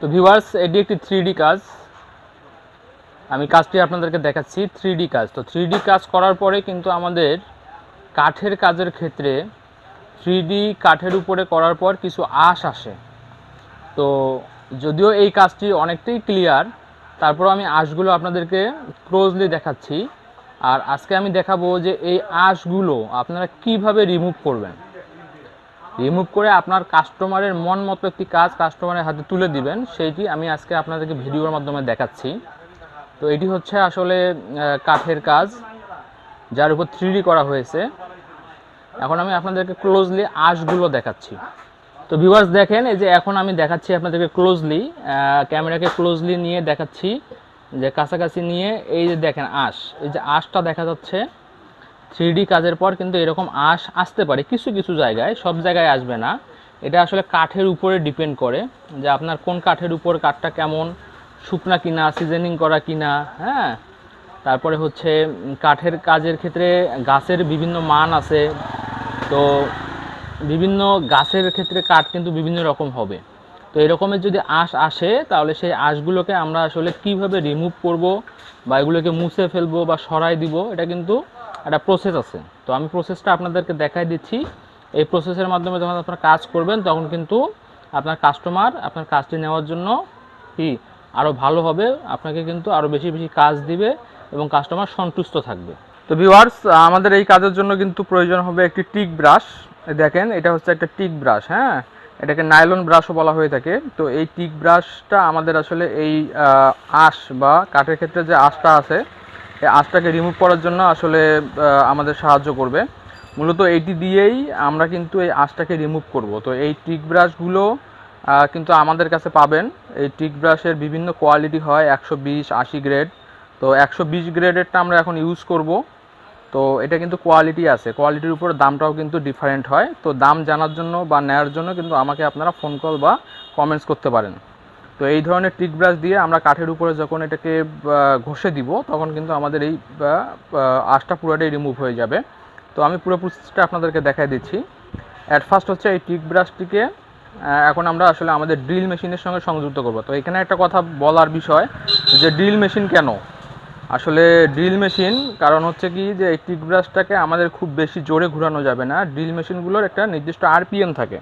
তো ভিউয়ার্স, এটি একটি 3D কাজ। আমি কাজটি আপনাদেরকে দেখাচ্ছি, 3D কাজ। তো 3D কাজ করার পরে কিন্তু আমাদের কাঠের কাজের ক্ষেত্রে 3D কাঠের উপরে করার পর কিছু আঁশ আসে। তো যদিও এই কাজটি অনেকটাই ক্লিয়ার, তারপরও আমি আঁশগুলো আপনাদেরকে ক্লোজলি দেখাচ্ছি। আর আজকে আমি দেখাবো যে এই আঁশগুলো আপনারা কিভাবে রিমুভ করবেন। রিমুভ করে আপনার কাস্টমারের মন মতো একটি কাজ কাস্টমারের হাতে তুলে দিবেন, সেইটি আমি আজকে আপনাদেরকে ভিডিওর মাধ্যমে দেখাচ্ছি। তো এটি হচ্ছে আসলে কাঠের কাজ, যার উপর 3D করা হয়েছে। এখন আমি আপনাদেরকে ক্লোজলি আঁশগুলো দেখাচ্ছি। তো ভিউয়ার্স দেখেন, এই যে এখন আমি দেখাচ্ছি আপনাদেরকে ক্লোজলি, ক্যামেরাকে ক্লোজলি নিয়ে দেখাচ্ছি, যে কাছাকাছি নিয়ে এই যে দেখেন আঁশ, এই যে আঁশটা দেখা যাচ্ছে। 3D কাজের পর কিন্তু এরকম আঁশ আসতে পারে কিছু কিছু জায়গায়, সব জায়গায় আসবে না। এটা আসলে কাঠের উপরে ডিপেন্ড করে যে আপনার কোন কাঠের উপর কাঠটা কেমন, শুকনা কিনা, সিজনিং করা কিনা, হ্যাঁ। তারপরে হচ্ছে কাঠের কাজের ক্ষেত্রে গাছের বিভিন্ন মান আছে। তো বিভিন্ন গাছের ক্ষেত্রে কাঠ কিন্তু বিভিন্ন রকম হবে। তো এরকমের যদি আঁশ আসে, তাহলে সেই আঁশগুলোকে আমরা আসলে কিভাবে রিমুভ করব বা এগুলোকে মুছে ফেলবো বা সরাই দিব, এটা কিন্তু একটা প্রসেস আছে। তো আমি প্রসেসটা আপনাদেরকে দেখাই দিচ্ছি। এই প্রসেসের মাধ্যমে যখন আপনারা কাজ করবেন, তখন কিন্তু আপনার কাস্টমার আপনার কাজটি নেওয়ার জন্য কি আরও ভালো হবে, আপনাকে কিন্তু আরও বেশি বেশি কাজ দিবে এবং কাস্টমার সন্তুষ্ট থাকবে। তো ভিউয়ার্স, আমাদের এই কাজের জন্য কিন্তু প্রয়োজন হবে একটি টিক ব্রাশ। দেখেন, এটা হচ্ছে একটা টিক ব্রাশ, হ্যাঁ, এটাকে নাইলন ব্রাশও বলা হয়ে থাকে। তো এই টিক ব্রাশটা আমাদের আসলে এই আঁশ বা কাঠের ক্ষেত্রে যে আঁশটা আছে, এই আঁশটাকে রিমুভ করার জন্য আসলে আমাদের সাহায্য করবে। মূলত এইটি দিয়েই আমরা কিন্তু এই আঁশটাকে রিমুভ করব। তো এই টিক ব্রাশগুলো কিন্তু আমাদের কাছে পাবেন। এই টিক ব্রাশের বিভিন্ন কোয়ালিটি হয়, 120, 80 গ্রেড। তো 120 গ্রেডেরটা আমরা এখন ইউজ করব। তো এটা কিন্তু কোয়ালিটি আছে, কোয়ালিটির উপর দামটাও কিন্তু ডিফারেন্ট হয়। তো দাম জানার জন্য বা নেওয়ার জন্য কিন্তু আমাকে আপনারা ফোন কল বা কমেন্টস করতে পারেন। তো এই ধরনের টিক ব্রাশ দিয়ে আমরা কাঠের উপরে যখন এটাকে ঘষে দিব, তখন কিন্তু আমাদের এই আঁশটা পুরোটাই রিমুভ হয়ে যাবে। তো আমি পুরো প্রসেসটা আপনাদেরকে দেখাই দিচ্ছি। অ্যাট ফার্স্ট হচ্ছে এই টিক ব্রাশটিকে এখন আমরা আসলে আমাদের ড্রিল মেশিনের সঙ্গে সংযুক্ত করব। তো এখানে একটা কথা বলার বিষয়, যে ড্রিল মেশিন কেন, আসলে ড্রিল মেশিন কারণ হচ্ছে কি, যে এই টিক ব্রাশটাকে আমাদের খুব বেশি জোরে ঘোরানো যাবে না। ড্রিল মেশিনগুলোর একটা নির্দিষ্ট আরপিএম থাকে।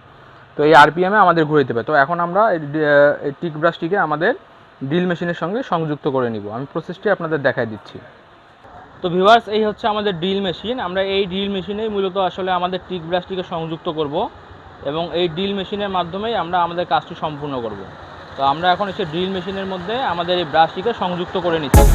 তো এই আরপিএমে আমাদের ঘুরে দেবে। তো এখন আমরা এই টিক ব্রাশটিকে আমাদের ড্রিল মেশিনের সঙ্গে সংযুক্ত করে নিব। আমি প্রসেসটি আপনাদের দেখাই দিচ্ছি। তো ভিউয়ার্স, এই হচ্ছে আমাদের ড্রিল মেশিন। আমরা এই ড্রিল মেশিনেই মূলত আসলে আমাদের টিক ব্রাশটিকে সংযুক্ত করব এবং এই ড্রিল মেশিনের মাধ্যমেই আমরা আমাদের কাজটি সম্পূর্ণ করব। তো আমরা এখন এসে ড্রিল মেশিনের মধ্যে আমাদের এই ব্রাশটিকে সংযুক্ত করে নিচ্ছি।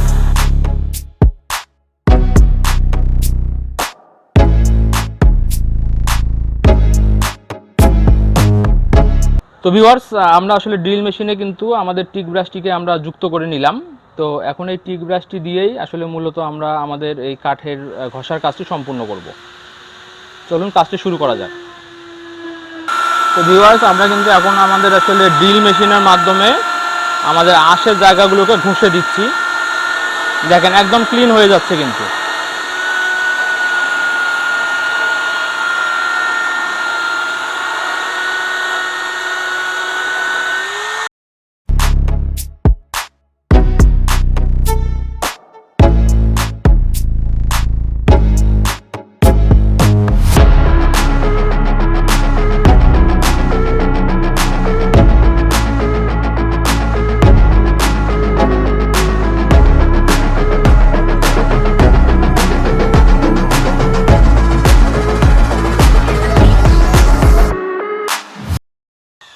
তো ভিউয়ার্স, আমরা আসলে ড্রিল মেশিনে কিন্তু আমাদের টিক ব্রাশটিকে আমরা যুক্ত করে নিলাম। তো এখন এই টিক ব্রাশটি দিয়েই আসলে মূলত আমরা আমাদের এই কাঠের ঘষার কাজটি সম্পূর্ণ করব। চলুন কাজটি শুরু করা যাক। তো ভিউয়ার্স, আমরা কিন্তু এখন আমাদের আসলে ড্রিল মেশিনের মাধ্যমে আমাদের আঁশের জায়গাগুলোকে ঘষে দিচ্ছি। দেখেন, একদম ক্লিন হয়ে যাচ্ছে কিন্তু।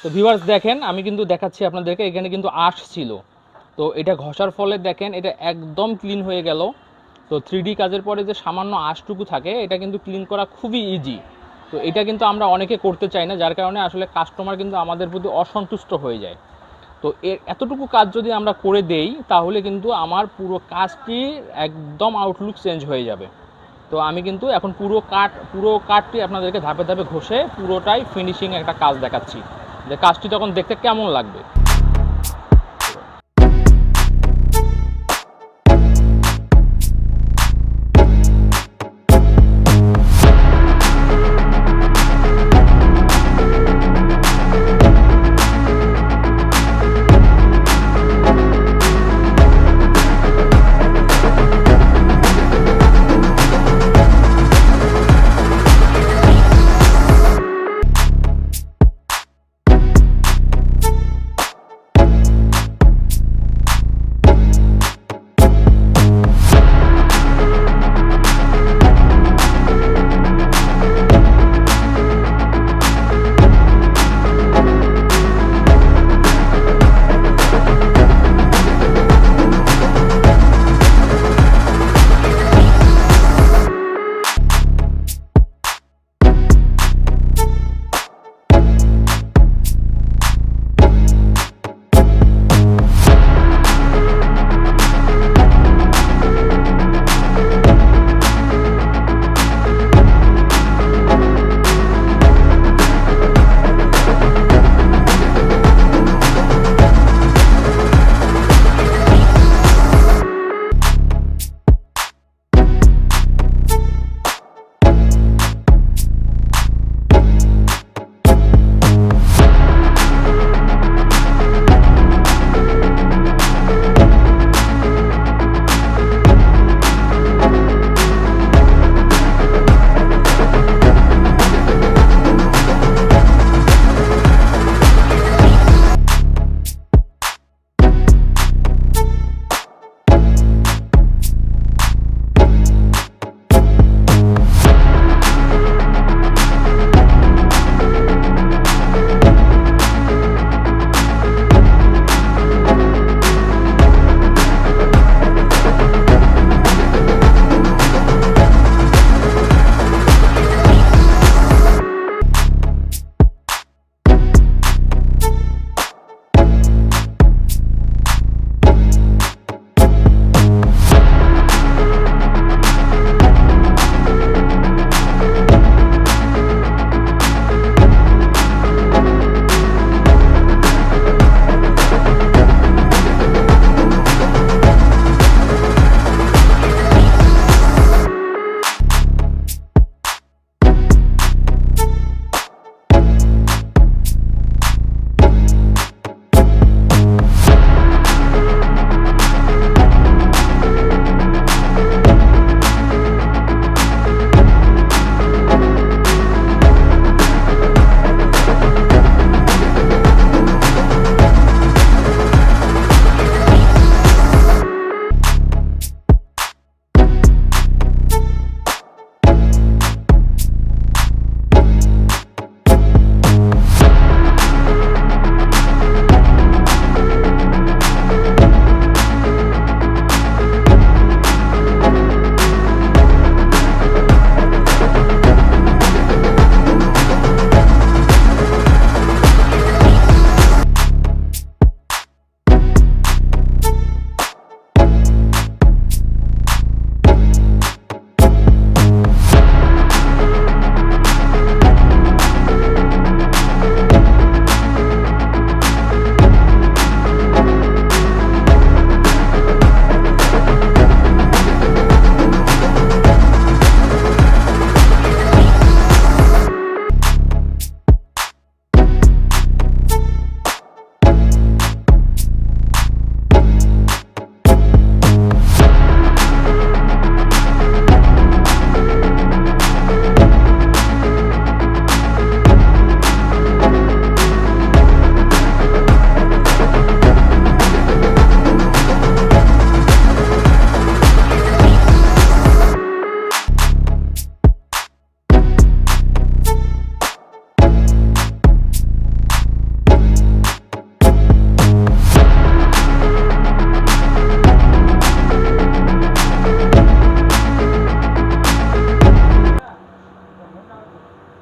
তো ভিউয়ার্স দেখেন, আমি কিন্তু দেখাচ্ছি আপনাদেরকে, এখানে কিন্তু আঁশ ছিল। তো এটা ঘষার ফলে দেখেন এটা একদম ক্লিন হয়ে গেল। তো 3D কাজের পরে যে সামান্য আঁশটুকু থাকে, এটা কিন্তু ক্লিন করা খুবই ইজি। তো এটা কিন্তু আমরা অনেকে করতে চাই না, যার কারণে আসলে কাস্টমার কিন্তু আমাদের প্রতি অসন্তুষ্ট হয়ে যায়। তো এতটুকু কাজ যদি আমরা করে দেই, তাহলে কিন্তু আমার পুরো কাজটি একদম আউটলুক চেঞ্জ হয়ে যাবে। তো আমি কিন্তু এখন পুরো কাঠটি আপনাদেরকে ধাপে ধাপে ঘষে পুরোটাই ফিনিশিং একটা কাজ দেখাচ্ছি, যে কাজটি তখন দেখতে কেমন লাগবে।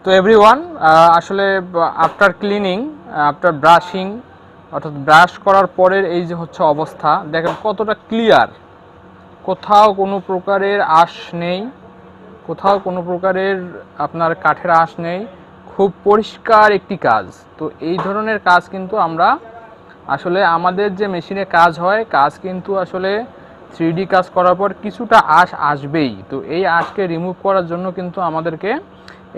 তো এভরিওয়ান, আসলে আফটার ক্লিনিং, আফটার ব্রাশিং, অর্থাৎ ব্রাশ করার পরের এই যে হচ্ছে অবস্থা, দেখেন কতটা ক্লিয়ার, কোথাও কোনো প্রকারের আঁশ নেই, কোথাও কোনো প্রকারের আপনার কাঠের আঁশ নেই, খুব পরিষ্কার একটি কাজ। তো এই ধরনের কাজ কিন্তু আমরা আসলে আমাদের যে মেশিনে কাজ হয়, কাজ কিন্তু আসলে 3D কাজ করার পর কিছুটা আঁশ আসবেই। তো এই আঁশকে রিমুভ করার জন্য কিন্তু আমাদেরকে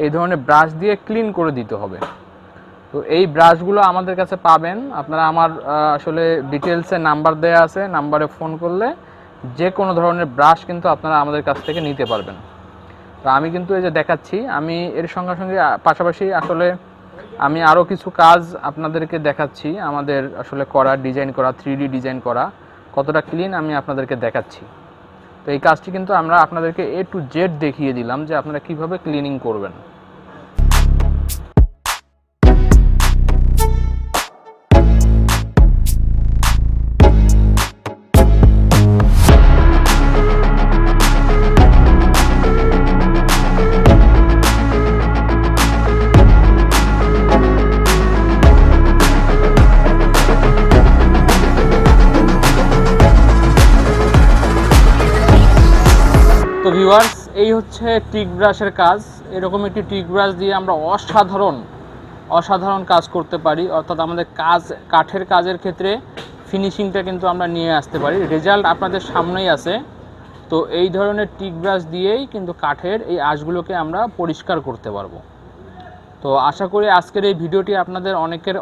এই ধরনের ব্রাশ দিয়ে ক্লিন করে দিতে হবে। তো এই ব্রাশগুলো আমাদের কাছে পাবেন, আপনারা আমার আসলে ডিটেলসে নাম্বার দেওয়া আছে, নাম্বারে ফোন করলে যে কোনো ধরনের ব্রাশ কিন্তু আপনারা আমাদের কাছ থেকে নিতে পারবেন। তো আমি কিন্তু এই যে দেখাচ্ছি, আমি এর সঙ্গে সঙ্গে পাশাপাশি আসলে আমি আরও কিছু কাজ আপনাদেরকে দেখাচ্ছি, আমাদের আসলে করা, ডিজাইন করা, 3D ডিজাইন করা কতটা ক্লিন আমি আপনাদেরকে দেখাচ্ছি। তো এই কাজটি কিন্তু আমরা আপনাদেরকে A to Z দেখিয়ে দিলাম যে আপনারা কিভাবে ক্লিনিং করবেন। তো ভিউয়ার্স, এই হচ্ছে টিক ব্রাশের কাজ। এরকম একটি টিক ব্রাশ দিয়ে আমরা অসাধারণ কাজ করতে পারি, অর্থাৎ আমাদের কাঠের কাজের ক্ষেত্রে ফিনিশিংটা কিন্তু আমরা নিয়ে আসতে পারি। রেজাল্ট আপনাদের সামনেই আছে। তো এই ধরনের টিক ব্রাশ দিয়েই কিন্তু কাঠের এই আঁশগুলোকে আমরা পরিষ্কার করতে পারবো। তো আশা করি আজকের এই ভিডিওটি আপনাদের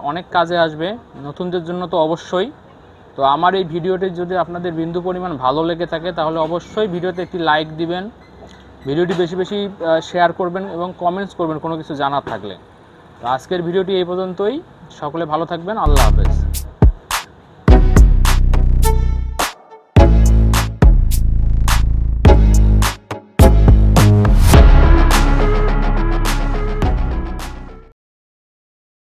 অনেক কাজে আসবে, নতুনদের জন্য তো অবশ্যই। তো আমার এই ভিডিওটি যদি আপনাদের বিন্দু পরিমাণ ভালো লেগে থাকে তাহলে অবশ্যই ভিডিওতে একটি লাইক দিবেন, ভিডিওটি বেশি বেশি শেয়ার করবেন এবং কমেন্টস করবেন কোনো কিছু জানার থাকলে। তো আজকের ভিডিওটি এই পর্যন্তই। সকলে ভালো থাকবেন। আল্লাহ হাফেজ।